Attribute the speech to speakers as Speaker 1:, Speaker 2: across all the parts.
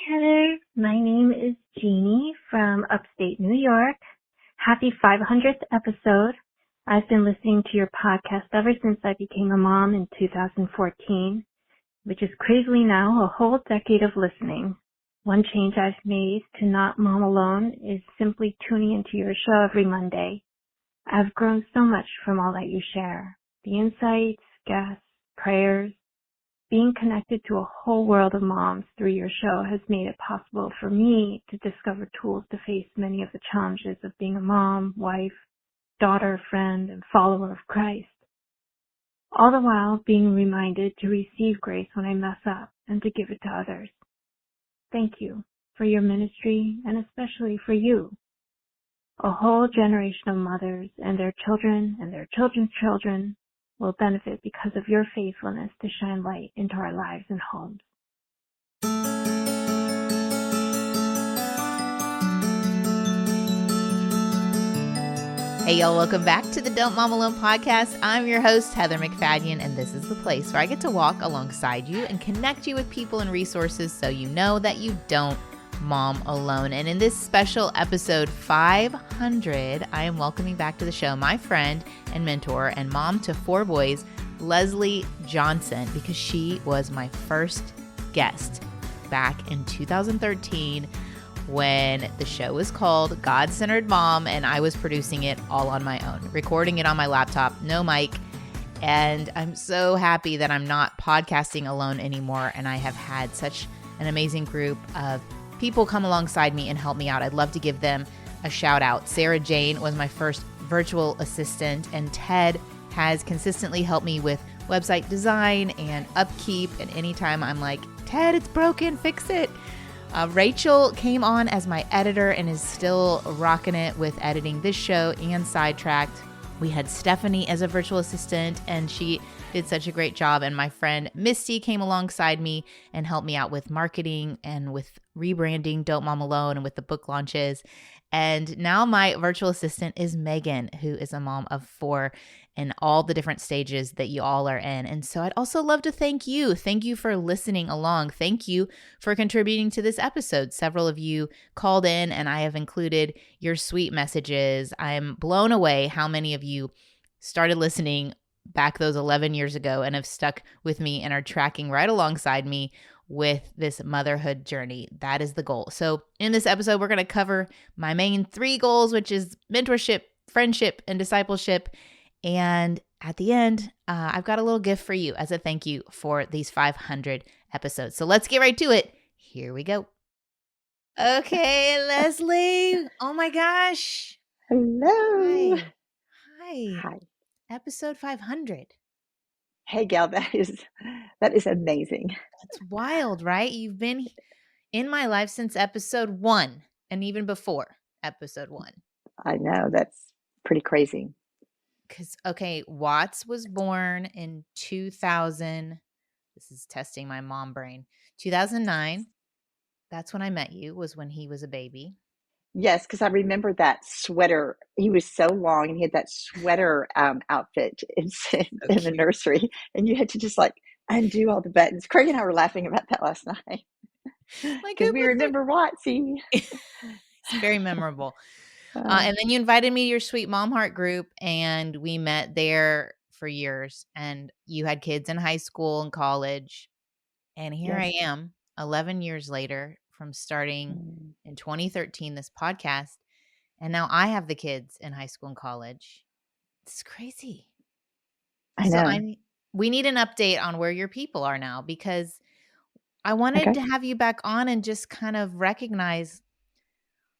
Speaker 1: Heather. My name is Jeannie from upstate New York. Happy 500th episode. I've been listening to your podcast ever since I became a mom in 2014, which is crazily now a whole decade of listening. One change I've made to not mom alone is simply tuning into your show every Monday. I've grown so much from all that you share. The insights, guests, prayers. Being connected to a whole world of moms through your show has made it possible for me to discover tools to face many of the challenges of being a mom, wife, daughter, friend, and follower of Christ. All the while being reminded to receive grace when I mess up and to give it to others. Thank you for your ministry and especially for you. A whole generation of mothers and their children and their children's children will benefit because of your faithfulness to shine light into our lives and homes.
Speaker 2: Hey y'all, welcome back to the Don't Mom Alone podcast. I'm your host, Heather McFadden, and this is the place where I get to walk alongside you and connect you with people and resources so you know that you don't mom alone. And in this special episode 500, I am welcoming back to the show my friend and mentor and mom to 4 boys, Leslie Johnson, because she was my first guest back in 2013 when the show was called God-Centered Mom, and I was producing it all on my own, recording it on my laptop, no mic. And I'm so happy that I'm not podcasting alone anymore, and I have had such an amazing group of people come alongside me and help me out. I'd love to give them a shout out. Sarah Jane was my first virtual assistant, and Ted has consistently helped me with website design and upkeep. And anytime I'm like, Ted, it's broken, fix it. Rachel came on as my editor and is still rocking it with editing this show and Sidetracked. We had Stephanie as a virtual assistant, and she did such a great job. And my friend Misty came alongside me and helped me out with marketing and with rebranding Don't Mom Alone and with the book launches. And now my virtual assistant is Megan, who is a mom of 4 in all the different stages that you all are in. And so I'd also love to thank you. Thank you for listening along. Thank you for contributing to this episode. Several of you called in, and I have included your sweet messages. I'm blown away how many of you started listening back those 11 years ago and have stuck with me and are tracking right alongside me with this motherhood journey. That is the goal. So in this episode, we're going to cover my main 3 goals, which is mentorship, friendship, and discipleship. And at the end, I've got a little gift for you as a thank you for these 500 episodes. So let's get right to it. Here we go. Okay, Leslie. Oh my gosh.
Speaker 3: Hello.
Speaker 2: Hi. Episode 500.
Speaker 3: Hey, gal, that is amazing.
Speaker 2: That's wild, right? You've been in my life since episode 1 and even before episode 1.
Speaker 3: I know, that's pretty crazy.
Speaker 2: Because, okay, Watts was born in 2000. This is testing my mom brain. 2009. That's when I met you, was when he was a baby.
Speaker 3: Yes, because I remember that sweater. He was so long, and he had that sweater outfit in the nursery, and you had to just like undo all the buttons. Craig and I were laughing about that last night because we remember Watsy.
Speaker 2: It's very memorable. And then you invited me to your Sweet Mom Heart group, and we met there for years. And you had kids in high school and college. And here I am, 11 years later, from starting in 2013 this podcast. And now I have the kids in high school and college. It's crazy.
Speaker 3: I know.
Speaker 2: So we need an update on where your people are now, because I wanted to have you back on and just kind of recognize,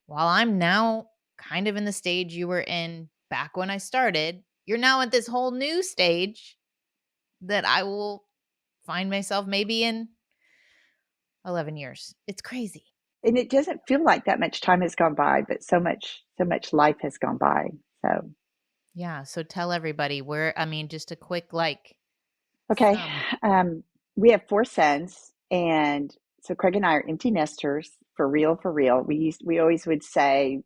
Speaker 2: while I'm now kind of in the stage you were in back when I started, you're now at this whole new stage that I will find myself maybe in 11 years. It's crazy.
Speaker 3: And it doesn't feel like that much time has gone by, but so much life has gone by. So
Speaker 2: yeah. So tell everybody just a quick
Speaker 3: Okay. We have 4 sons, and so Craig and I are empty nesters for real. We always would say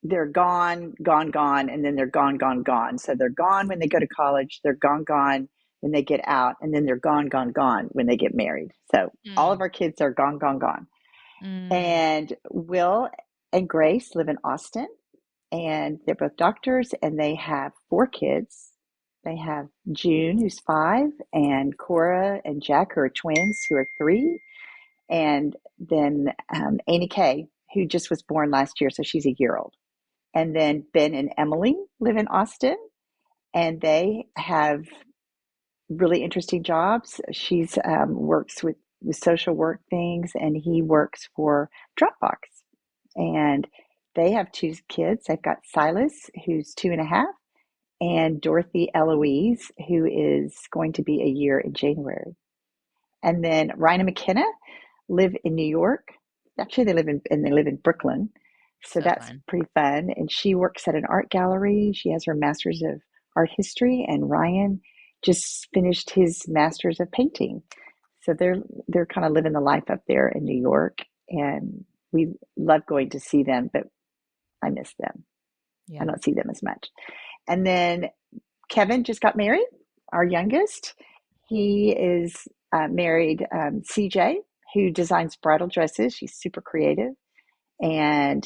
Speaker 3: they're gone, and then they're gone. So they're gone when they go to college, they're gone when they get out, and then they're gone when they get married. So all of our kids are gone.
Speaker 2: Mm.
Speaker 3: And Will and Grace live in Austin, and they're both doctors, and they have 4 kids. They have June, who's 5, and Cora and Jack, who are twins, who are 3, and then Amy Kay, who just was born last year, so she's a year old. And then Ben and Emily live in Austin, and they have really interesting jobs. She's works with social work things, and he works for Dropbox. And they have 2 kids. They've got Silas, who's 2.5, and Dorothy Eloise, who is going to be a year in January. And then Ryan and McKenna live in New York. Actually, they live in Brooklyn, so
Speaker 2: So
Speaker 3: that's
Speaker 2: fun.
Speaker 3: pretty fun. And she works at an art gallery. She has her master's of art history, and Ryan just finished his master's of painting. So they're kind of living the life up there in New York, and we love going to see them, but I miss them. I
Speaker 2: Yeah.
Speaker 3: don't see them as much. And then Kevin just got married, our youngest. He is married CJ, who designs bridal dresses. She's super creative. And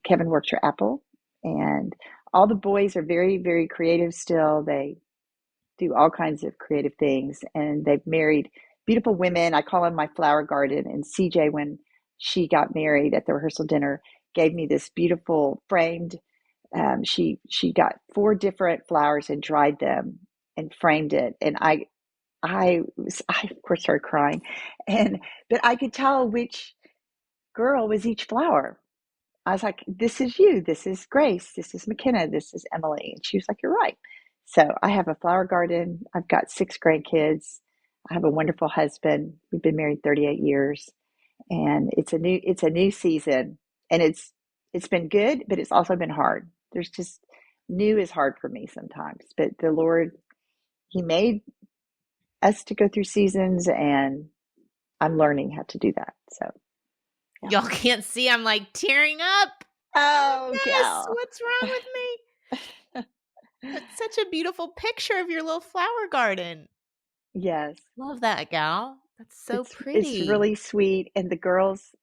Speaker 3: Kevin works for Apple. And all the boys are very, very creative still. They do all kinds of creative things. And they've married beautiful women. I call them my flower garden. And CJ, when she got married at the rehearsal dinner, gave me this beautiful framed she got 4 different flowers and dried them and framed it, and I of course started crying, but I could tell which girl was each flower. I was like, "This is you. This is Grace. This is McKenna. This is Emily." And she was like, "You're right." So I have a flower garden. I've got 6 grandkids. I have a wonderful husband. We've been married 38 years, and it's a new season, and it's been good, but it's also been hard. There's just new is hard for me sometimes, but the Lord, he made us to go through seasons, and I'm learning how to do that. So yeah.
Speaker 2: Y'all can't see. I'm like tearing up. Oh,
Speaker 3: Oh,
Speaker 2: yes.
Speaker 3: gal.
Speaker 2: What's wrong with me? That's such a beautiful picture of your little flower garden.
Speaker 3: Yes,
Speaker 2: Love that, gal. That's so
Speaker 3: it's
Speaker 2: pretty.
Speaker 3: really sweet, and the girls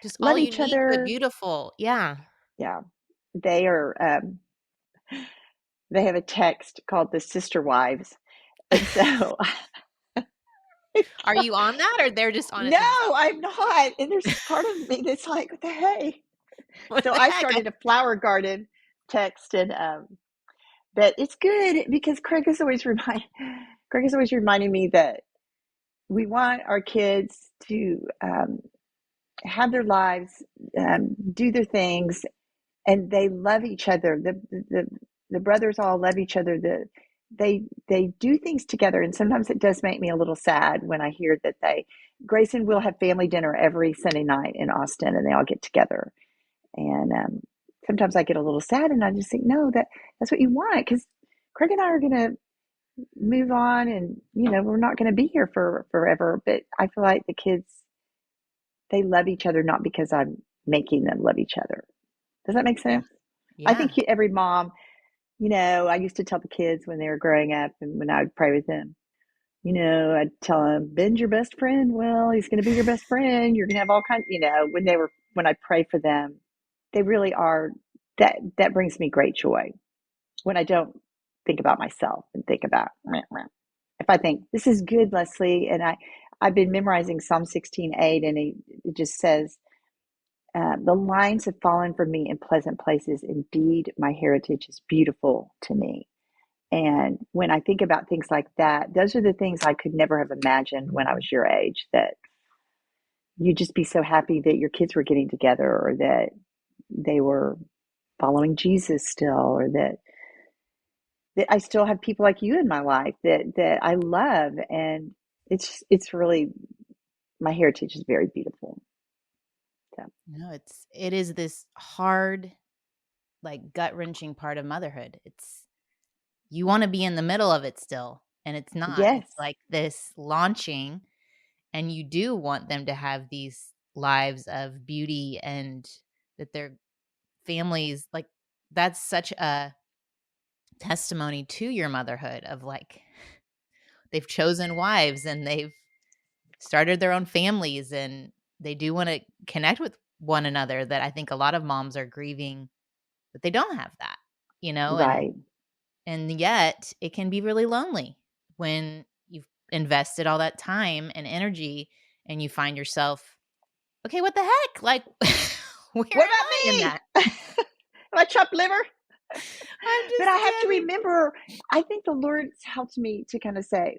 Speaker 2: Just all
Speaker 3: love each
Speaker 2: unique but
Speaker 3: other.
Speaker 2: beautiful. Yeah.
Speaker 3: Yeah, they are. They have a text called the Sister Wives, and so
Speaker 2: Are you on that or they're just on it
Speaker 3: no,
Speaker 2: themselves?
Speaker 3: I'm not. And there's part of me that's like, what the hey?
Speaker 2: What
Speaker 3: So
Speaker 2: the
Speaker 3: I
Speaker 2: heck?
Speaker 3: started a flower garden text, and but it's good because Craig is always reminding me that we want our kids to have their lives, do their things, and they love each other. The brothers all love each other. They do things together, and sometimes it does make me a little sad when I hear that Grayson will have family dinner every Sunday night in Austin, and they all get together. And sometimes I get a little sad, and I just think, no, that's what you want, because Craig and I are going to move on, and we're not going to be here for forever. But I feel like the kids, they love each other not because I'm making them love each other. Does that make
Speaker 2: Yeah.
Speaker 3: sense? I
Speaker 2: Yeah.
Speaker 3: think every mom, I used to tell the kids when they were growing up, and when I would pray with them, I'd tell them, Ben's your best friend. Well, he's going to be your best friend. You're going to have all kinds, when I pray for them, they really are. That brings me great joy when I don't think about myself and think about, meh, meh. If I think this is good, Leslie, and I've been memorizing Psalm 16:8, and it just says, the lines have fallen for me in pleasant places. Indeed, my heritage is beautiful to me. And when I think about things like that, those are the things I could never have imagined when I was your age, that you'd just be so happy that your kids were getting together, or that they were following Jesus still, or that I still have people like you in my life that I love. And it's really, my heritage is very beautiful. So
Speaker 2: No, it is this hard, like gut wrenching part of motherhood. You want to be in the middle of it still, and it's not.
Speaker 3: yes,
Speaker 2: It's like this launching, and you do want them to have these lives of beauty and that their families, like, that's such a testimony to your motherhood of like they've chosen wives and they've started their own families, and they do want to connect with one another, that I think a lot of moms are grieving that they don't have that,
Speaker 3: Right.
Speaker 2: and yet it can be really lonely when you've invested all that time and energy and you find yourself, okay, what the heck? Like, where am
Speaker 3: What
Speaker 2: I in
Speaker 3: about
Speaker 2: that?
Speaker 3: me? Am I chopped liver?
Speaker 2: I'm
Speaker 3: But I have
Speaker 2: just
Speaker 3: to remember, I think the Lord's helped me to kind of say,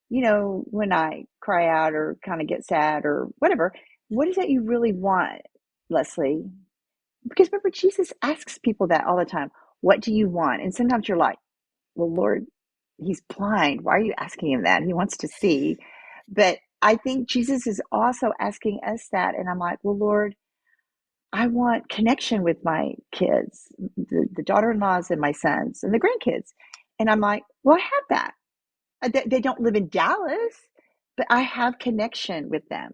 Speaker 3: when I cry out or kind of get sad or whatever, what is that you really want, Leslie? Because remember, Jesus asks people that all the time. What do you want? And sometimes you're like, well, Lord, he's blind. Why are you asking him that? He wants to see. But I think Jesus is also asking us that. And I'm like, well, Lord, I want connection with my kids, the daughter-in-laws and my sons and the grandkids. And I'm like, well, I have that. They don't live in Dallas, but I have connection with them.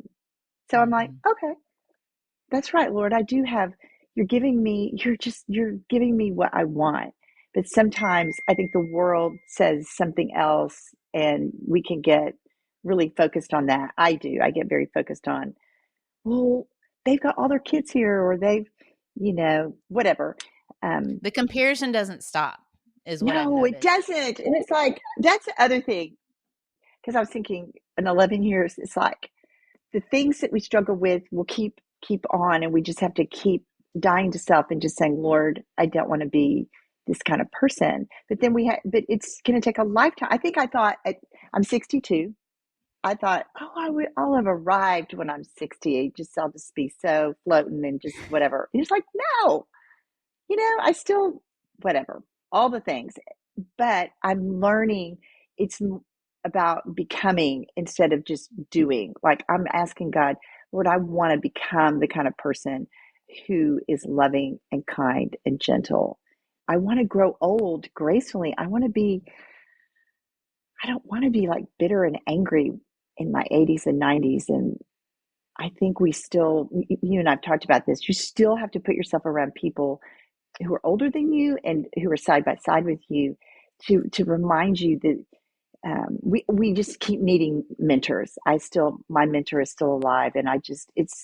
Speaker 3: So I'm like,
Speaker 2: Mhm.
Speaker 3: okay, that's right, Lord. I do have, you're giving me what I want. But sometimes I think the world says something else and we can get really focused on that. I do. I get very focused on, well, they've got all their kids here or they've, whatever. Um,
Speaker 2: The comparison doesn't stop, is what I've
Speaker 3: no, it
Speaker 2: noticed.
Speaker 3: doesn't. And it's like, that's the other thing. Because I was thinking in 11 years, it's like the things that we struggle with will keep on. And we just have to keep dying to self and just saying, Lord, I don't want to be this kind of person. But then but it's going to take a lifetime. I think I thought I'm 62. I thought, oh, I'll have arrived when I'm 60. I'll just be so floating and just whatever. And it's like, no, I still, whatever, all the things. But I'm learning it's about becoming instead of just doing. Like I'm asking God, Lord, I want to become the kind of person who is loving and kind and gentle. I want to grow old gracefully. I don't want to be like bitter and angry in my 80s and 90s. And I think you and I've talked about this, you still have to put yourself around people who are older than you and who are side by side with you to remind you that we just keep needing mentors. My mentor is still alive, and it's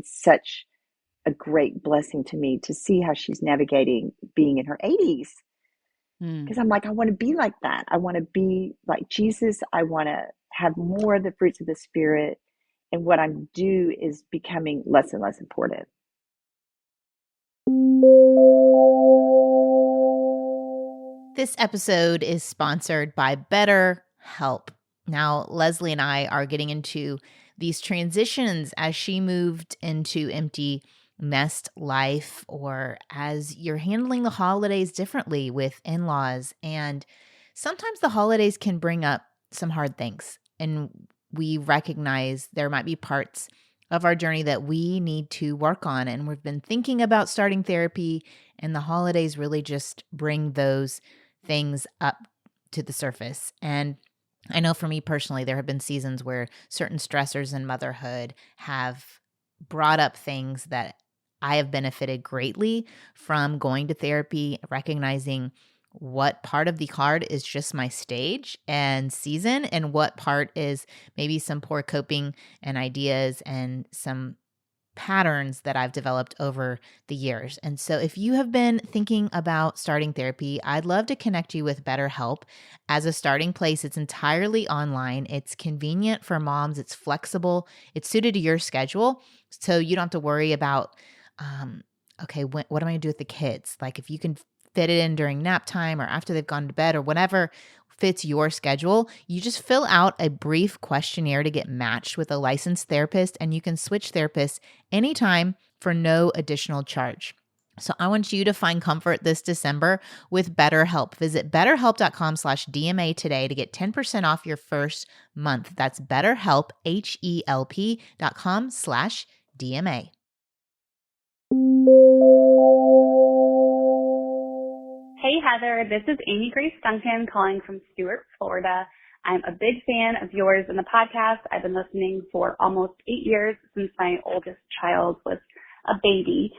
Speaker 3: such a great blessing to me to see how she's navigating being in her 80s.
Speaker 2: Hmm.
Speaker 3: Because I'm like, I want to be like that. I want to be like Jesus. I want to have more of the fruits of the Spirit. And what I'm do is becoming less and less important.
Speaker 2: This episode is sponsored by BetterHelp. Now, Leslie and I are getting into these transitions as she moved into empty nest life, or as you're handling the holidays differently with in-laws. And sometimes the holidays can bring up some hard things. And we recognize there might be parts of our journey that we need to work on. And we've been thinking about starting therapy, and the holidays really just bring those things up to the surface. And I know for me personally, there have been seasons where certain stressors in motherhood have brought up things that I have benefited greatly from going to therapy, recognizing what part of the card is just my stage and season, and what part is maybe some poor coping and ideas and some patterns that I've developed over the years. And so if you have been thinking about starting therapy, I'd love to connect you with BetterHelp as a starting place. It's entirely online. It's convenient for moms. It's flexible. It's suited to your schedule. So you don't have to worry about, okay, what am I going to do with the kids? Like if you can fit it in during nap time or after they've gone to bed or whatever fits your schedule, you just fill out a brief questionnaire to get matched with a licensed therapist, and you can switch therapists anytime for no additional charge. So I want you to find comfort this December with BetterHelp. Visit betterhelp.com/DMA today to get 10% off your first month. That's BetterHelp, HELP.com/DMA.
Speaker 4: Hey Heather, this is Amy Grace Duncan calling from Stuart, Florida. I'm a big fan of yours and the podcast. I've been listening for almost 8 years since my oldest child was a baby,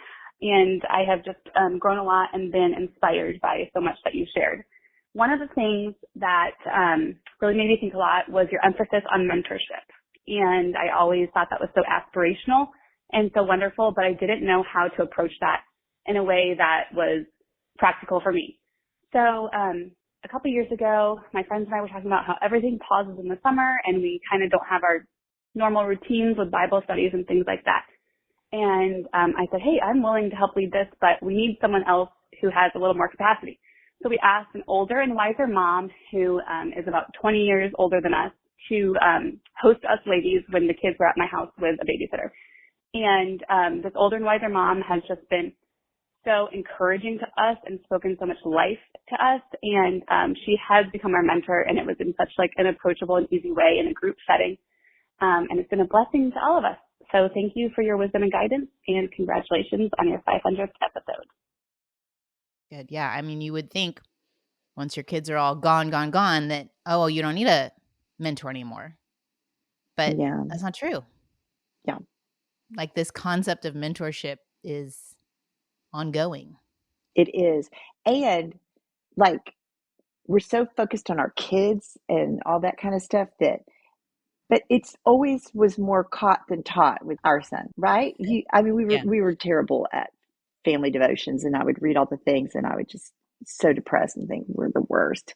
Speaker 4: and I have just grown a lot and been inspired by so much that you shared. One of the things that really made me think a lot was your emphasis on mentorship. And I always thought that was so aspirational and so wonderful, but I didn't know how to approach that in a way that was practical for me. So a couple years ago, my friends and I were talking about how everything pauses in the summer and we kind of don't have our normal routines with Bible studies and things like that. And I said, hey, I'm willing to help lead this, but we need someone else who has a little more capacity. So we asked an older and wiser mom who is about 20 years older than us to host us ladies when the kids were at my house with a babysitter. And this older and wiser mom has just been so encouraging to us and spoken so much life to us. And she has become our mentor, and it was in such like an approachable and easy way in a group setting. And it's been a blessing to all of us. So thank you for your wisdom and guidance, and congratulations on your 500th episode.
Speaker 2: Good. Yeah. I mean, you would think once your kids are all gone, that, oh, well, you don't need a mentor anymore. But
Speaker 3: Yeah.
Speaker 2: that's not true.
Speaker 3: Yeah.
Speaker 2: Like this concept of mentorship is ongoing.
Speaker 3: It is. And like, we're so focused on our kids and all that kind of stuff but it's always was more caught than taught with our son, right? We were terrible at family devotions, and I would read all the things and I would just so depressed and think we're the worst.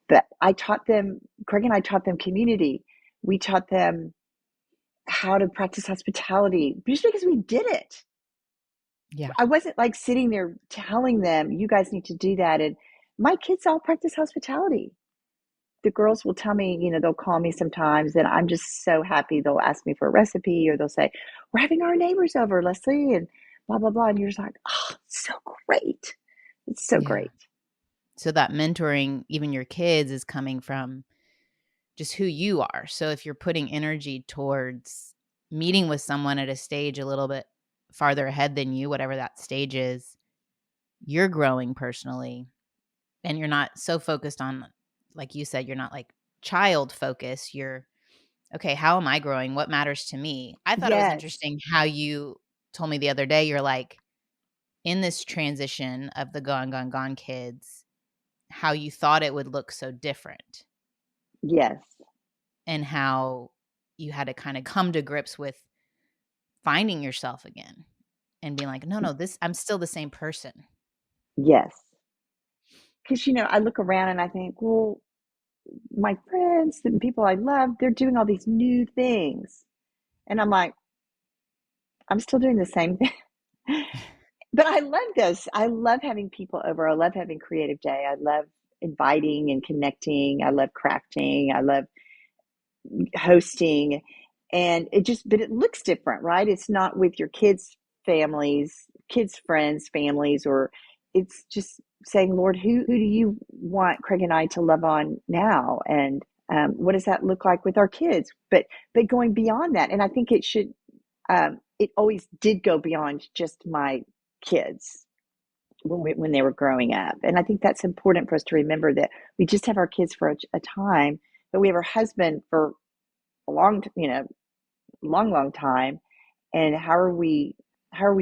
Speaker 3: But Craig and I taught them community. We taught them how to practice hospitality just because we did it.
Speaker 2: Yeah.
Speaker 3: I wasn't like sitting there telling them, you guys need to do that. And my kids all practice hospitality. The girls will tell me, they'll call me sometimes and I'm just so happy. They'll ask me for a recipe or they'll say, we're having our neighbors over, Leslie, and blah, blah, blah. And you're just like, oh, it's so great. It's so great.
Speaker 2: So that mentoring, even your kids, is coming from just who you are. So if you're putting energy towards meeting with someone at a stage a little bit farther ahead than you, whatever that stage is, you're growing personally. And you're not so focused on, like you said, you're not like child focused. You're, okay, how am I growing? What matters to me? I thought it was interesting how you told me the other day, you're like, in this transition of the gone kids, how you thought it would look so different.
Speaker 3: Yes.
Speaker 2: And how you had to kind of come to grips with finding yourself again and being like, no, I'm still the same person.
Speaker 3: Yes. Because, I look around and I think, well, my friends and people I love, they're doing all these new things. And I'm like, I'm still doing the same thing. But I love this. I love having people over. I love having creative day. I love inviting and connecting. I love crafting. I love hosting. And but it looks different, right? It's not with your kids' friends, families, or it's just saying, Lord, who do you want Craig and I to love on now? And what does that look like with our kids? But going beyond that, and I think it should, it always did go beyond just my kids when they were growing up. And I think that's important for us to remember that we just have our kids for a time, but we have our husband for a long time. And how are we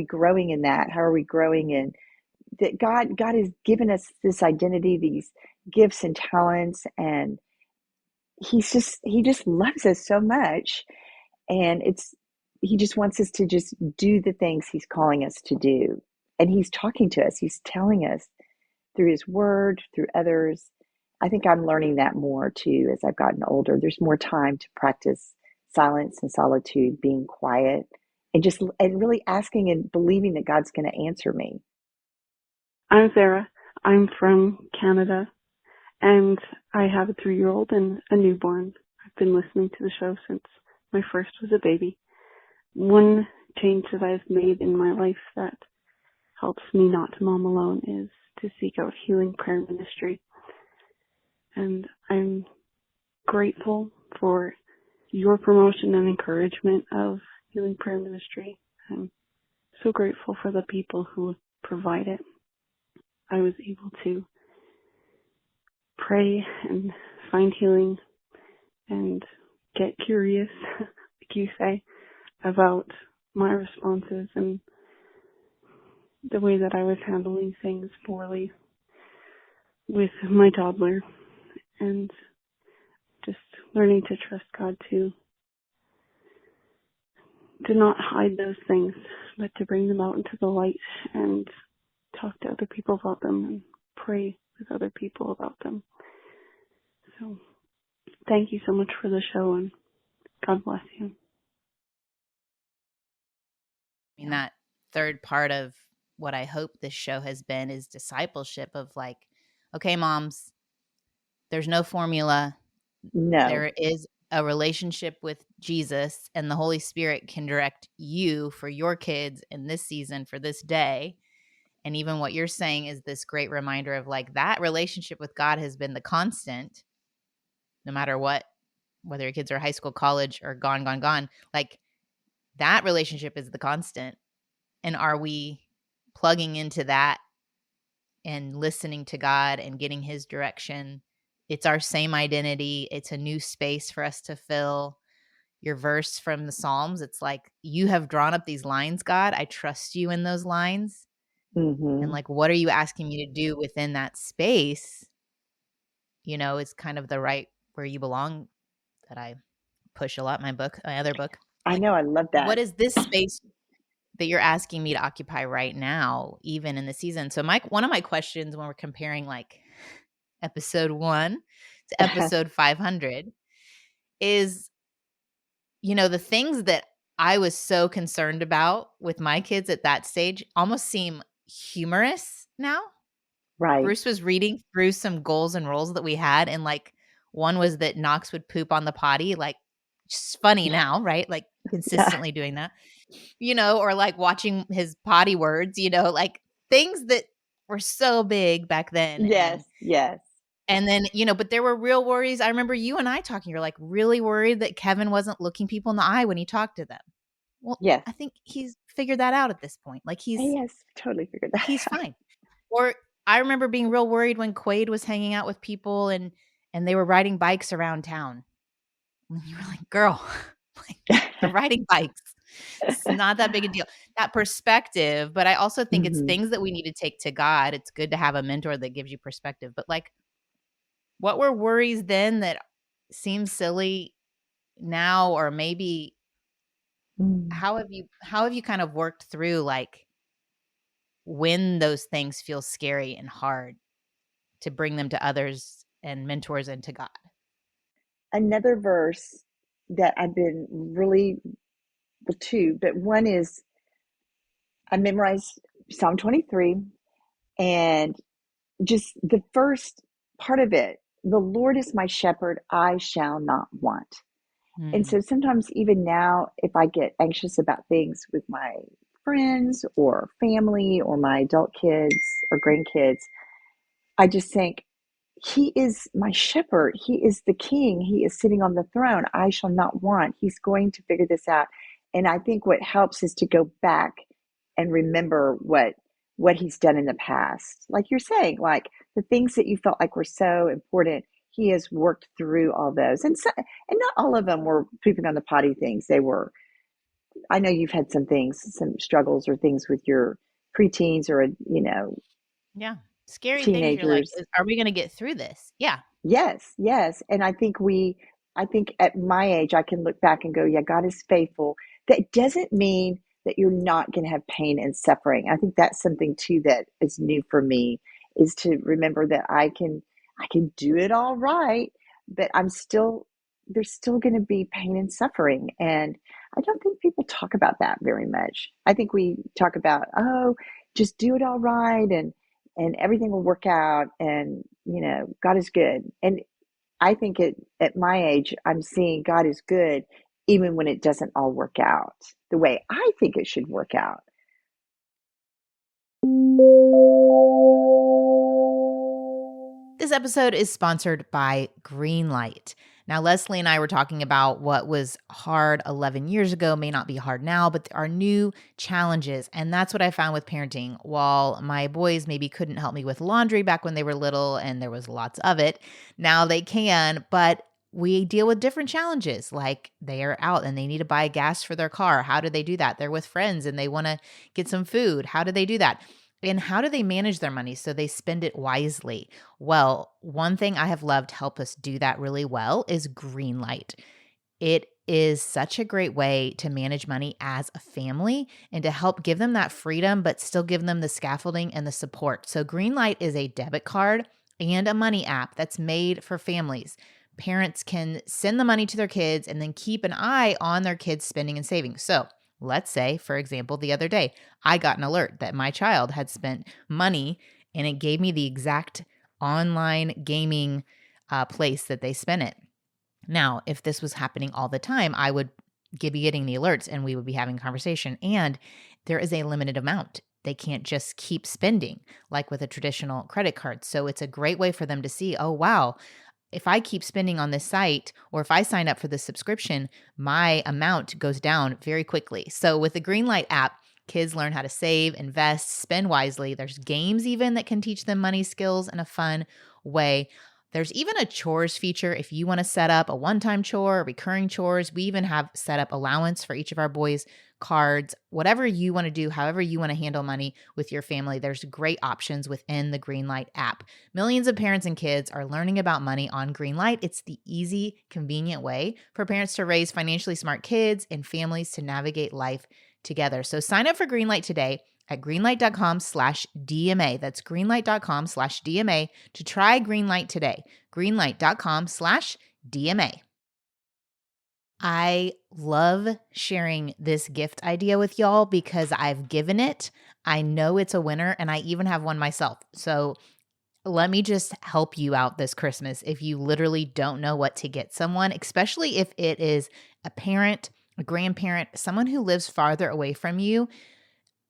Speaker 3: growing in that? How are we growing in that? God has given us this identity, these gifts and talents, and he just loves us so much. And he just wants us to just do the things he's calling us to do. And he's talking to us. He's telling us through his word, through others. I think I'm learning that more too as I've gotten older. There's more time to practice silence and solitude, being quiet, and really asking and believing that God's going to answer me.
Speaker 5: I'm Sarah. I'm from Canada, and I have a 3-year-old and a newborn. I've been listening to the show since my first was a baby. One change that I've made in my life that helps me not to mom alone is to seek out healing prayer ministry. And I'm grateful for your promotion and encouragement of healing prayer ministry. I'm so grateful for the people who provide it. I was able to pray and find healing and get curious, like you say, about my responses and the way that I was handling things poorly with my toddler, and just learning to trust God to to not hide those things, but to bring them out into the light and talk to other people about them and pray with other people about them. So thank you so much for the show, and God bless you.
Speaker 2: I mean, that third part of what I hope this show has been is discipleship of like, okay, moms, there's no formula.
Speaker 3: No.
Speaker 2: There is a relationship with Jesus, and the Holy Spirit can direct you for your kids in this season for this day. And even what you're saying is this great reminder of like that relationship with God has been the constant, no matter what, whether your kids are high school, college, or gone, like that relationship is the constant. And are we plugging into that and listening to God and getting his direction? It's our same identity. It's a new space for us to fill. Your verse from the Psalms, it's like, you have drawn up these lines, God. I trust you in those lines.
Speaker 3: Mm-hmm.
Speaker 2: And like, what are you asking me to do within that space? You know, it's kind of the right where you belong that I push a lot in my other book.
Speaker 3: I
Speaker 2: Like,
Speaker 3: know. I love that.
Speaker 2: what is this space that you're asking me to occupy right now, even in the season? So one of my questions when we're comparing like episode 1 to episode 500 is, you know, the things that I was so concerned about with my kids at that stage almost seem humorous now.
Speaker 3: Right.
Speaker 2: Bruce was reading through some goals and roles that we had, and like one was that Knox would poop on the potty, like just funny now, right? Like consistently doing that, you know, or like watching his potty words, you know, like things that were so big back then.
Speaker 3: Yes.
Speaker 2: And then, you know, but there were real worries. I remember you and I talking, you're like really worried that Kevin wasn't looking people in the eye when he talked to them. Well,
Speaker 3: Yes.
Speaker 2: I think he's figured that out at this point. Like
Speaker 3: He has totally figured that
Speaker 2: he's
Speaker 3: out.
Speaker 2: fine. Or I remember being real worried when Quaid was hanging out with people and they were riding bikes around town. And you were like, girl, like they're riding bikes. It's not that big a deal. That perspective, but I also think it's things that we need to take to God. It's good to have a mentor that gives you perspective. But like, what were worries then that seem silly now, or maybe how have you kind of worked through like when those things feel scary and hard to bring them to others and mentors and to God?
Speaker 3: Another verse that I've been really, well, two, but one is I memorized Psalm 23, and just the first part of it, the Lord is my shepherd, I shall not want. And so sometimes even now, if I get anxious about things with my friends or family or my adult kids or grandkids, I just think, he is my shepherd. He is the king. He is sitting on the throne. I shall not want. He's going to figure this out. And I think what helps is to go back and remember what he's done in the past. Like you're saying, like the things that you felt like were so important, he has worked through all those. And not all of them were pooping on the potty things. They were, I know you've had some things, some struggles or things with your preteens or,
Speaker 2: yeah, scary
Speaker 3: teenagers.
Speaker 2: Things. You're like, are we going to get through this? Yeah.
Speaker 3: Yes. And I think at my age, I can look back and go, yeah, God is faithful. That doesn't mean that you're not going to have pain and suffering. I think that's something too that is new for me, is to remember that I can do it all right, but there's still going to be pain and suffering. And I don't think people talk about that very much. I think we talk about, oh, just do it all right and everything will work out, and God is good. And I think at my age, I'm seeing God is good even when it doesn't all work out the way I think it should work out.
Speaker 2: This episode is sponsored by Greenlight. Now, Leslie and I were talking about what was hard 11 years ago may not be hard now, but there are new challenges. And that's what I found with parenting. While my boys maybe couldn't help me with laundry back when they were little and there was lots of it, now they can, but we deal with different challenges. Like they are out and they need to buy gas for their car. How do they do that? They're with friends and they want to get some food. How do they do that? And how do they manage their money so they spend it wisely? Well, one thing I have loved help us do that really well is Greenlight. It is such a great way to manage money as a family and to help give them that freedom, but still give them the scaffolding and the support. So Greenlight is a debit card and a money app that's made for families. Parents can send the money to their kids and then keep an eye on their kids' spending and saving. So let's say, for example, the other day, I got an alert that my child had spent money and it gave me the exact online gaming place that they spent it. Now, if this was happening all the time, I would be getting the alerts and we would be having a conversation. And there is a limited amount. They can't just keep spending like with a traditional credit card. So it's a great way for them to see, oh, wow, if I keep spending on this site or if I sign up for this subscription, my amount goes down very quickly. So with the Greenlight app, kids learn how to save, invest, spend wisely. There's games even that can teach them money skills in a fun way. There's even a chores feature if you want to set up a one-time chore, recurring chores. We even have set up allowance for each of our boys' cards, whatever you want to do, however you want to handle money with your family. There's great options within the Greenlight app. Millions of parents and kids are learning about money on Greenlight. It's the easy, convenient way for parents to raise financially smart kids and families to navigate life together. So sign up for Greenlight today at greenlight.com/DMA. That's greenlight.com/DMA to try Greenlight today. Greenlight.com/DMA. I love sharing this gift idea with y'all because I've given it. I know it's a winner and I even have one myself. So let me just help you out this Christmas if you literally don't know what to get someone, especially if it is a parent, a grandparent, someone who lives farther away from you.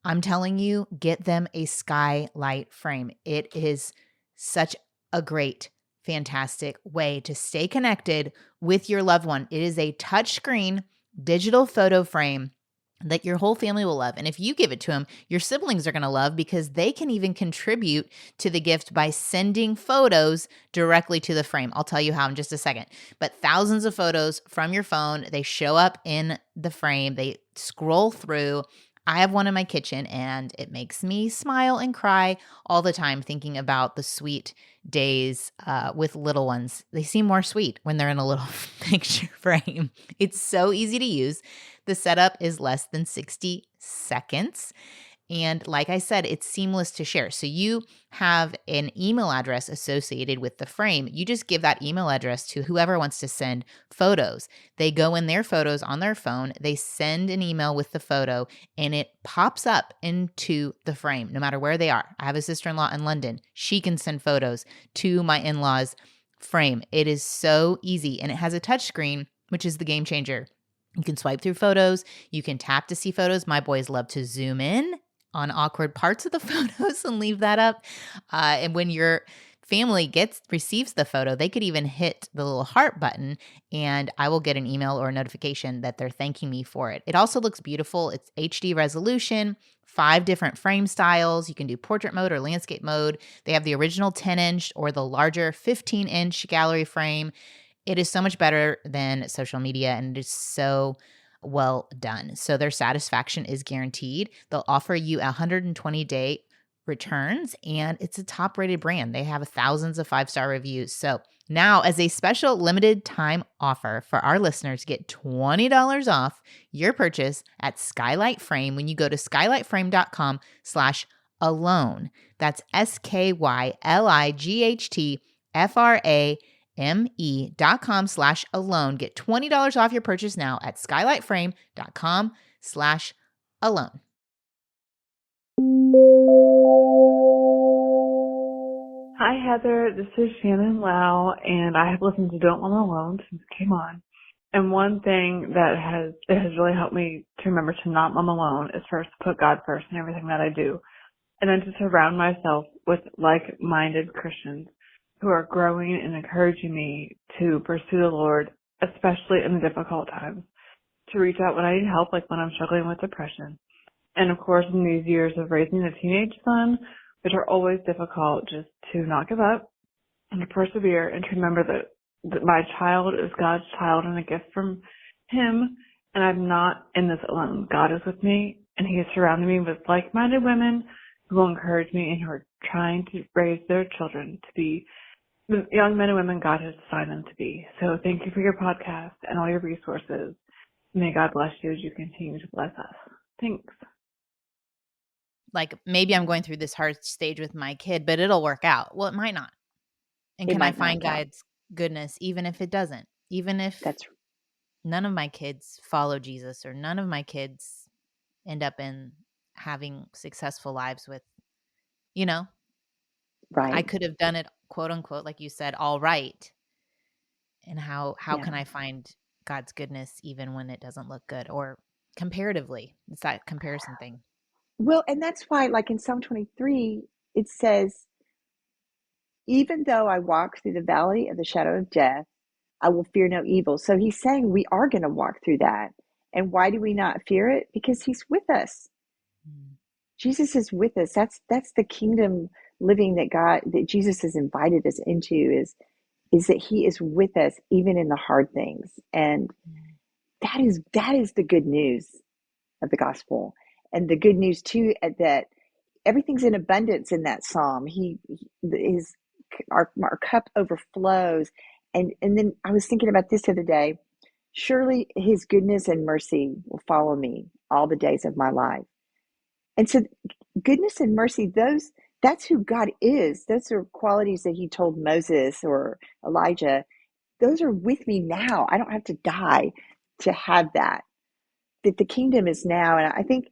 Speaker 2: I'm telling you, get them a skylight frame. It is such a great, fantastic way to stay connected with your loved one. It is a touchscreen digital photo frame that your whole family will love. And if you give it to them, your siblings are going to love because they can even contribute to the gift by sending photos directly to the frame. I'll tell you how in just a second. But thousands of photos from your phone, they show up in the frame. They scroll through. I have one in my kitchen and it makes me smile and cry all the time thinking about the sweet days with little ones. They seem more sweet when they're in a little picture frame. It's so easy to use. The setup is less than 60 seconds. And like I said, it's seamless to share. So you have an email address associated with the frame. You just give that email address to whoever wants to send photos. They go in their photos on their phone. They send an email with the photo and it pops up into the frame no matter where they are. I have a sister-in-law in London. She can send photos to my in-laws' frame. It is so easy and it has a touch screen, which is the game changer. You can swipe through photos. You can tap to see photos. My boys love to zoom in on awkward parts of the photos and leave that up. And when your family receives the photo, they could even hit the little heart button and I will get an email or a notification that they're thanking me for it. It also looks beautiful. It's HD resolution, 5 different frame styles. You can do portrait mode or landscape mode. They have the original 10-inch or the larger 15-inch gallery frame. It is so much better than social media and it is so well done. So their satisfaction is guaranteed. They'll offer you 120-day returns and it's a top-rated brand. They have thousands of 5-star reviews. So now as a special limited time offer for our listeners, get $20 off your purchase at Skylight Frame when you go to skylightframe.com/alone. That's SKYLIGHTFRAME.com/alone. Get $20 off your purchase now at skylightframe.com/alone.
Speaker 5: Hi, Heather. This is Shannon Lau, and I have listened to Don't Mom Alone since it came on. And one thing that has really helped me to remember to not mom alone is first to put God first in everything that I do, and then to surround myself with like-minded Christians who are growing and encouraging me to pursue the Lord, especially in the difficult times, to reach out when I need help, like when I'm struggling with depression. And of course, in these years of raising a teenage son, which are always difficult, just to not give up and to persevere and to remember that my child is God's child and a gift from Him, and I'm not in this alone. God is with me, and He is surrounding me with like-minded women who will encourage me and who are trying to raise their children to be the young men and women God has designed them to be. So thank you for your podcast and all your resources.
Speaker 6: May God bless you as you continue to bless us. Thanks.
Speaker 2: Like, maybe I'm going through this hard stage with my kid, but it'll work out. Well, it might not. And can I find God's goodness even if it doesn't? Even if none of my kids follow Jesus, or none of my kids end up in having successful lives with,
Speaker 3: Right.
Speaker 2: I could have done it, quote unquote, like you said, all right. And how can I find God's goodness even when it doesn't look good, or comparatively? It's that comparison thing.
Speaker 3: Well, and that's why, like in Psalm 23, it says, even though I walk through the valley of the shadow of death, I will fear no evil. So he's saying we are going to walk through that. And why do we not fear it? Because he's with us. Jesus is with us. That's the kingdom living that Jesus has invited us into, is that he is with us even in the hard things. And that is the good news of the gospel. And the good news too, that everything's in abundance in that psalm. Our cup overflows. And then I was thinking about this the other day. Surely his goodness and mercy will follow me all the days of my life. And so goodness and mercy, that's who God is. Those are qualities that he told Moses or Elijah. Those are with me now. I don't have to die to have that the kingdom is now. And I think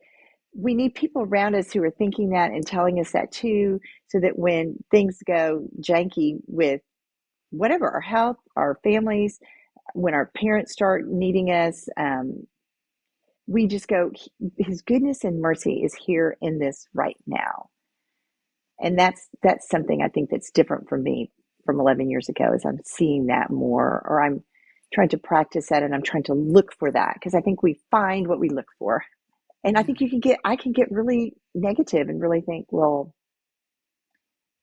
Speaker 3: we need people around us who are thinking that and telling us that too, so that when things go janky with whatever, our health, our families, when our parents start needing us, we just go, his goodness and mercy is here in this right now. And that's something I think that's different from me from 11 years ago, is I'm seeing that more, or I'm trying to practice that, and I'm trying to look for that, because I think we find what we look for. And I think I can get really negative and really think, well,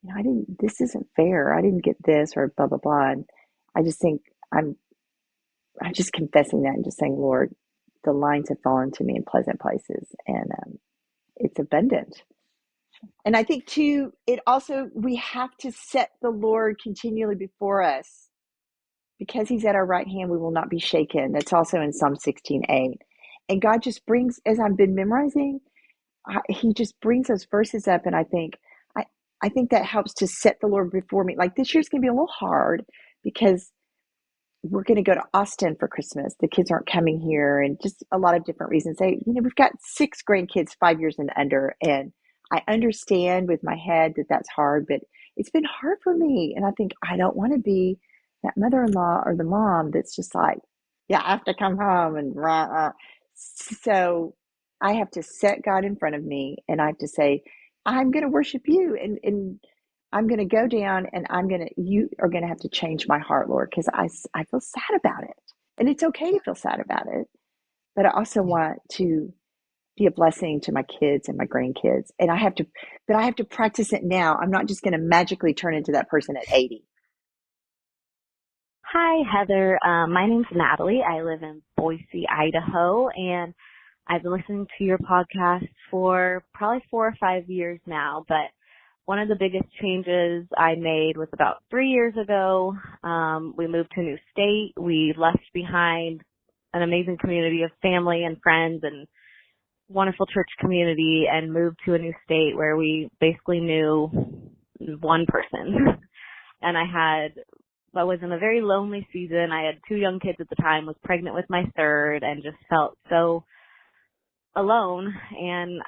Speaker 3: this isn't fair. I didn't get this, or blah, blah, blah. And I just think I'm just confessing that and just saying, Lord, the lines have fallen to me in pleasant places, and it's abundant. And I think too, we have to set the Lord continually before us, because he's at our right hand, we will not be shaken. That's also in Psalm 16:8. And God just brings, as I've been memorizing, he just brings those verses up. And I think that helps to set the Lord before me. Like this year's going to be a little hard because we're going to go to Austin for Christmas. The kids aren't coming here, and just a lot of different reasons. We've got 6 grandkids, 5 years and under. And I understand with my head that that's hard, but it's been hard for me. And I think I don't want to be that mother-in-law or the mom that's just like, yeah, I have to come home and rah, rah. So I have to set God in front of me, and I have to say, I'm going to worship you, and I'm going to go down, and you are going to have to change my heart, Lord, because I feel sad about it. And it's okay to feel sad about it, but I also want to be a blessing to my kids and my grandkids. And I have to practice it now. I'm not just going to magically turn into that person at 80.
Speaker 7: Hi, Heather. My name's Natalie. I live in Boise, Idaho, and I've been listening to your podcast for probably 4 or 5 years now. But one of the biggest changes I made was about 3 years ago. We moved to a new state. We left behind an amazing community of family and friends and wonderful church community, and moved to a new state where we basically knew one person. And I was in a very lonely season. I had 2 young kids at the time, was pregnant with my third, and just felt so alone. And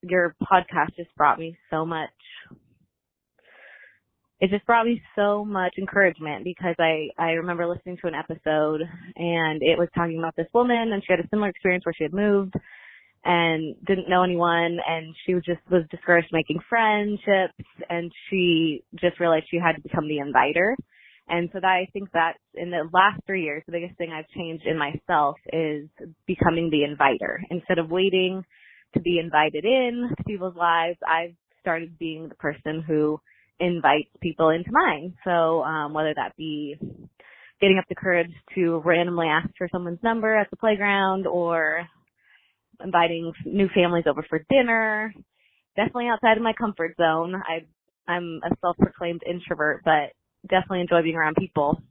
Speaker 7: your podcast just brought me so much. It just brought me so much encouragement, because I remember listening to an episode, and it was talking about this woman, and she had a similar experience where she had moved and didn't know anyone, and she was discouraged making friendships, and she just realized she had to become the inviter. And so I think that in the last 3 years, the biggest thing I've changed in myself is becoming the inviter. Instead of waiting to be invited in to people's lives, I've started being the person who invites people into mine. So whether that be getting up the courage to randomly ask for someone's number at the playground, or inviting new families over for dinner, definitely outside of my comfort zone. I'm a self-proclaimed introvert, but definitely enjoy being around people.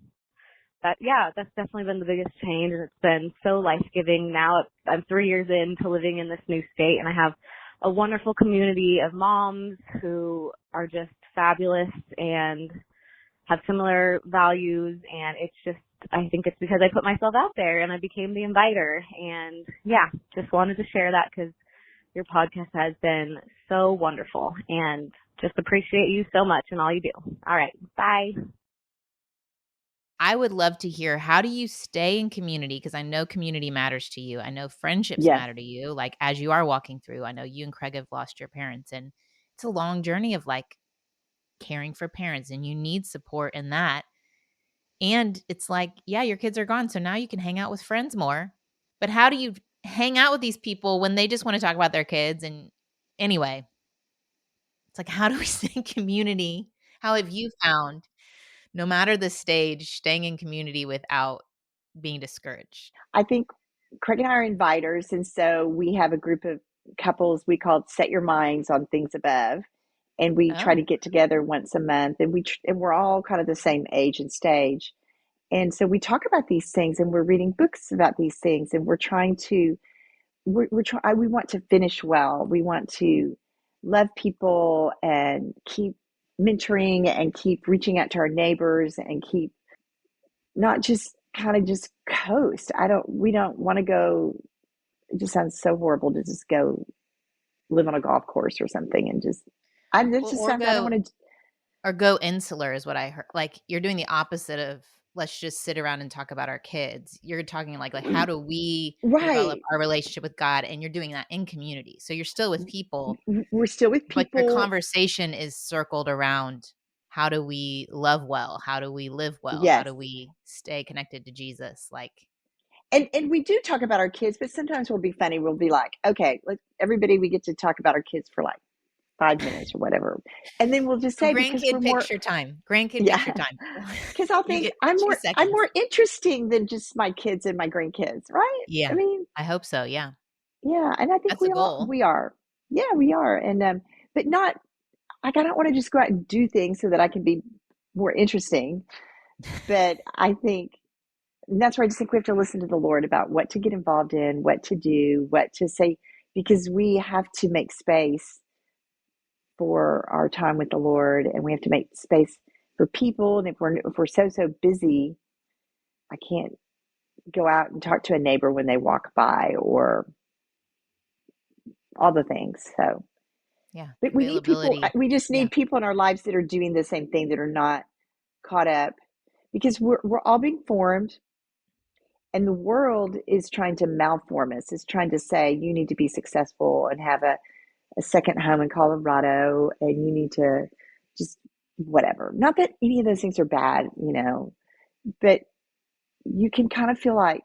Speaker 7: that's definitely been the biggest change, and it's been so life-giving. Now I'm 3 years into living in this new state, and I have a wonderful community of moms who are just fabulous and have similar values, and it's just, I think it's because I put myself out there and I became the inviter. And yeah, just wanted to share that because your podcast has been so wonderful, and just appreciate you so much and all you do. All right. Bye.
Speaker 2: I would love to hear, how do you stay in community? Because I know community matters to you. I know friendships
Speaker 3: Yes.
Speaker 2: matter to you. Like, as you are walking through, I know you and Craig have lost your parents, and it's a long journey of like caring for parents, and you need support in that. And it's like, yeah, your kids are gone, so now you can hang out with friends more. But how do you hang out with these people when they just want to talk about their kids? And anyway, it's like, how do we stay in community? How have you found, no matter the stage, staying in community without being discouraged?
Speaker 3: I think Craig and I are inviters, and so we have a group of couples we call Set Your Minds on Things Above, and we try
Speaker 2: Oh,
Speaker 3: to get together once a month, and we're all kind of the same age and stage, and so we talk about these things, and we're reading books about these things, and we're trying to we want to finish well. We want to love people and keep mentoring and keep reaching out to our neighbors and keep not just kind of just coast. We don't want to go, it just sounds so horrible to just go live on a golf course or something and just, this just
Speaker 2: or
Speaker 3: sounds, I don't want to,
Speaker 2: go insular is what I heard. Like, you're doing the opposite of let's just sit around and talk about our kids. You're talking like how do we develop
Speaker 3: right.
Speaker 2: our relationship with God? And you're doing that in community. So you're still with people,
Speaker 3: We're still with
Speaker 2: but your
Speaker 3: people.
Speaker 2: conversation is circled around, how do we love well? How do we live well? How
Speaker 3: Yes.
Speaker 2: do we stay connected to Jesus? Like,
Speaker 3: And we do talk about our kids, but sometimes we'll be funny. We'll be like, okay, everybody, we get to talk about our kids for like 5 minutes or whatever. And then we'll just
Speaker 2: so
Speaker 3: say, because we're
Speaker 2: grandkid
Speaker 3: more,
Speaker 2: picture time. Grandkid picture
Speaker 3: yeah,
Speaker 2: time.
Speaker 3: because I'll
Speaker 2: You
Speaker 3: think
Speaker 2: get
Speaker 3: I'm
Speaker 2: 2
Speaker 3: I'm
Speaker 2: seconds.
Speaker 3: more interesting than just my kids and my grandkids, right? I
Speaker 2: Yeah,
Speaker 3: mean,
Speaker 2: I hope so. Yeah.
Speaker 3: yeah, and I think
Speaker 2: That's a goal.
Speaker 3: we are. Yeah, we are. And but not like I don't want to just go out and do things so that I can be more interesting. But I think that's where I just think we have to listen to the Lord about what to get involved in, what to do, what to say, because we have to make space for our time with the Lord, and we have to make space for people. And if we're so busy, I can't go out and talk to a neighbor when they walk by or all the things. So,
Speaker 2: Yeah.
Speaker 3: but we need people.
Speaker 2: Availability.
Speaker 3: We just
Speaker 2: Yeah.
Speaker 3: need people in our lives that are doing the same thing, that are not caught up, because we're all being formed, and the world is trying to malform us. Is trying to say you need to be successful and have a second home in Colorado, and you need to just whatever. Not that any of those things are bad, but you can kind of feel like,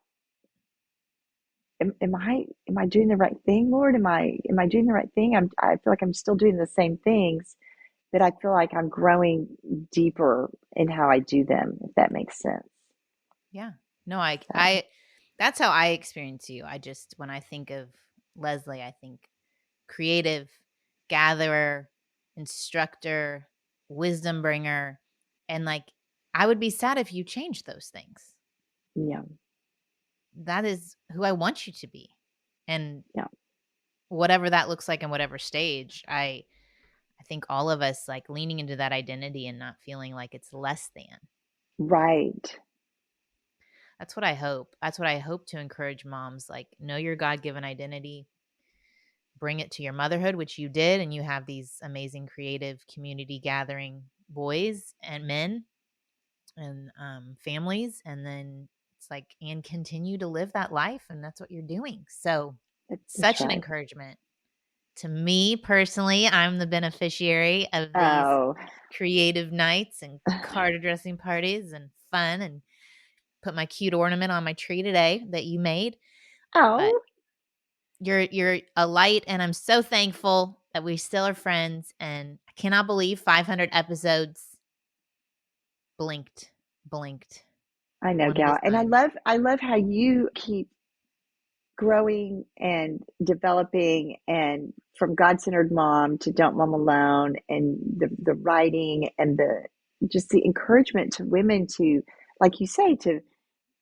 Speaker 3: am I doing the right thing, Lord? Am I doing the right thing? I feel like I'm still doing the same things, but I feel like I'm growing deeper in how I do them, if that makes sense.
Speaker 2: Yeah. No, I
Speaker 3: So,
Speaker 2: that's how I experience you. When I think of Leslie, I think creative, gatherer, instructor, wisdom bringer, and like, I would be sad if you changed those things.
Speaker 3: yeah,
Speaker 2: That is who I want you to be. And
Speaker 3: yeah,
Speaker 2: whatever that looks like in whatever stage, I think all of us like leaning into that identity and not feeling like it's less than.
Speaker 3: right.
Speaker 2: That's what I hope. That's what I hope to encourage moms. Like, know your God-given identity, bring it to your motherhood, which you did, and you have these amazing creative community gathering boys and men and families, and then it's like, and continue to live that life, and that's what you're doing. So
Speaker 3: That's
Speaker 2: such an
Speaker 3: right.
Speaker 2: encouragement to me personally. I'm the beneficiary of these
Speaker 3: Oh,
Speaker 2: creative nights and card addressing parties and fun, and put my cute ornament on my tree today that you made. But
Speaker 3: oh,
Speaker 2: you're a light, and I'm so thankful that we still are friends. And I cannot believe 500 episodes blinked.
Speaker 3: I know,
Speaker 2: One at a
Speaker 3: gal. And
Speaker 2: time.
Speaker 3: I love how you keep growing and developing, and from God-centered mom to Don't Mom Alone, and the writing and the just the encouragement to women to like you say, to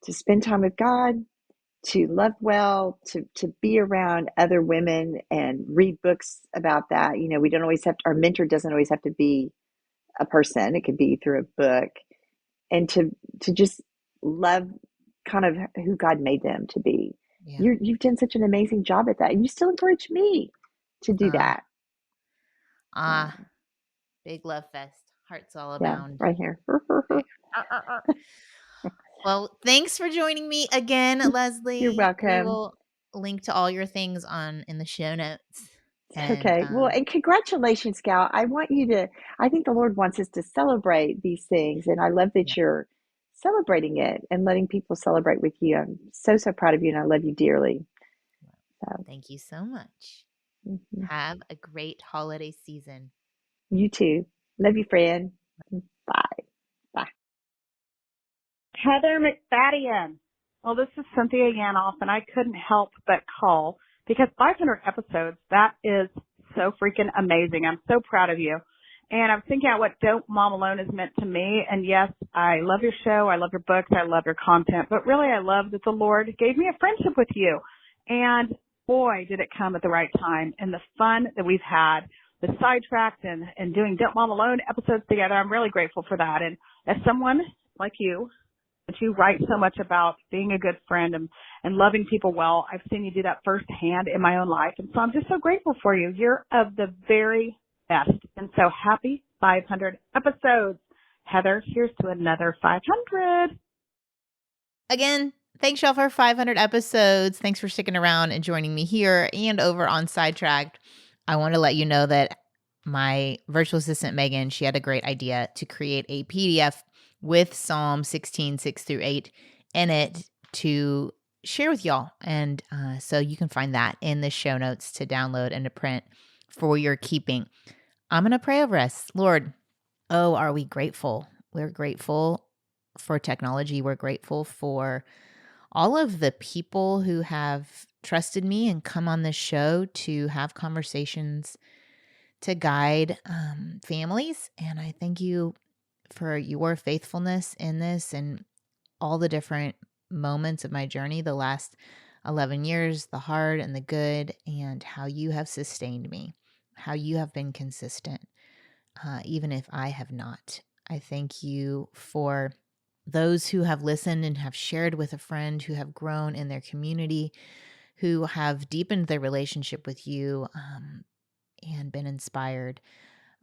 Speaker 3: spend time with God, to love well, to be around other women and read books about that. You know, we don't always have to, our mentor doesn't always have to be a person. It could be through a book, and to just love kind of who God made them to be.
Speaker 2: Yeah.
Speaker 3: You've done such an amazing job at that, and you still encourage me to do that.
Speaker 2: Big love fest. Hearts all
Speaker 3: Yeah,
Speaker 2: abound.
Speaker 3: right here.
Speaker 2: Well, thanks for joining me again, Leslie.
Speaker 3: You're welcome.
Speaker 2: We will link to all your things in the show notes.
Speaker 3: Okay. Well, and congratulations, Gal. I think the Lord wants us to celebrate these things. And I love that you're celebrating it and letting people celebrate with you. I'm so, so proud of you, and I love you dearly. So,
Speaker 2: thank you so much.
Speaker 3: mm-hmm.
Speaker 2: Have a great holiday season.
Speaker 3: You too. Love you, friend. Bye. Bye.
Speaker 8: Heather McFadden. Well, this is Cynthia Yanoff, and I couldn't help but call because 500 episodes, that is so freaking amazing. I'm so proud of you. And I'm thinking about what Don't Mom Alone has meant to me. And yes, I love your show. I love your books. I love your content. But really, I love that the Lord gave me a friendship with you. And boy, did it come at the right time. And the fun that we've had, the sidetracked and doing Don't Mom Alone episodes together, I'm really grateful for that. And as someone like you, that you write so much about being a good friend and loving people well, I've seen you do that firsthand in my own life. And so I'm just so grateful for you. You're of the very best. And so happy 500 episodes. Heather, here's to another 500.
Speaker 2: Again, thanks y'all for 500 episodes. Thanks for sticking around and joining me here and over on Sidetracked. I want to let you know that my virtual assistant, Megan, she had a great idea to create a PDF with Psalm 16, 6-8 in it to share with y'all. And so you can find that in the show notes to download and to print for your keeping. I'm going to pray over us. Lord, oh, are we grateful? We're grateful for technology. We're grateful for all of the people who have trusted me and come on this show to have conversations to guide families. And I thank you for your faithfulness in this and all the different moments of my journey, the last 11 years, the hard and the good, and how you have sustained me, how you have been consistent, even if I have not. I thank you for those who have listened and have shared with a friend, who have grown in their community, who have deepened their relationship with you and been inspired.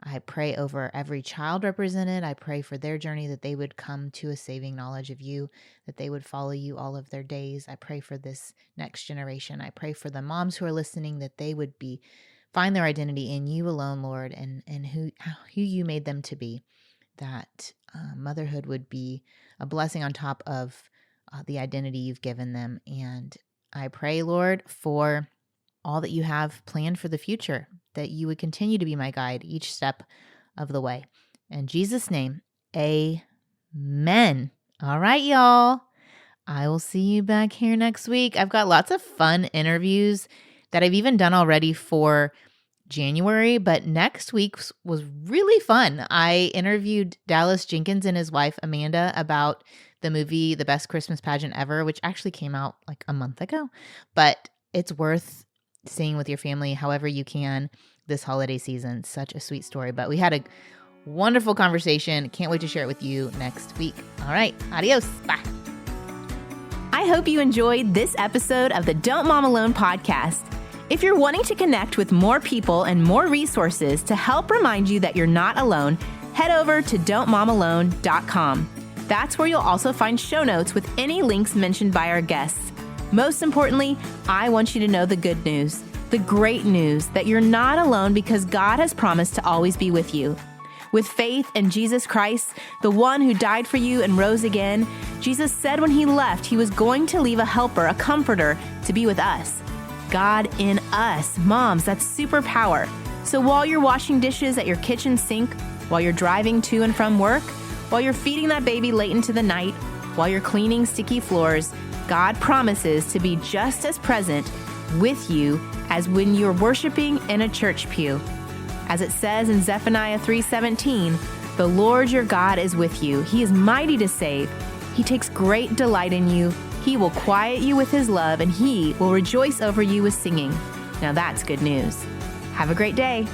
Speaker 2: I pray over every child represented. I pray for their journey, that they would come to a saving knowledge of you, that they would follow you all of their days. I pray for this next generation. I pray for the moms who are listening, that they would find their identity in you alone, Lord, and who you made them to be, that motherhood would be a blessing on top of the identity you've given them. And I pray, Lord, for all that you have planned for the future, that you would continue to be my guide each step of the way. In Jesus' name, amen. All right, y'all. I will see you back here next week. I've got lots of fun interviews that I've even done already for January, but next week's was really fun. I interviewed Dallas Jenkins and his wife, Amanda, about the movie The Best Christmas Pageant Ever, which actually came out like a month ago, but it's worth seeing with your family however you can this holiday season. Such a sweet story. But we had a wonderful conversation. Can't wait to share it with you next week. All right. Adios. Bye.
Speaker 9: I hope you enjoyed this episode of the Don't Mom Alone podcast. If you're wanting to connect with more people and more resources to help remind you that you're not alone, head over to don'tmomalone.com. That's where you'll also find show notes with any links mentioned by our guests. Most importantly, I want you to know the good news, the great news that you're not alone, because God has promised to always be with you. With faith in Jesus Christ, the one who died for you and rose again, Jesus said when he left, he was going to leave a helper, a comforter, to be with us. God in us. Moms, that's superpower. So while you're washing dishes at your kitchen sink, while you're driving to and from work, while you're feeding that baby late into the night, while you're cleaning sticky floors, God promises to be just as present with you as when you're worshiping in a church pew. As it says in Zephaniah 3:17, the Lord your God is with you. He is mighty to save. He takes great delight in you. He will quiet you with his love, and he will rejoice over you with singing. Now that's good news. Have a great day.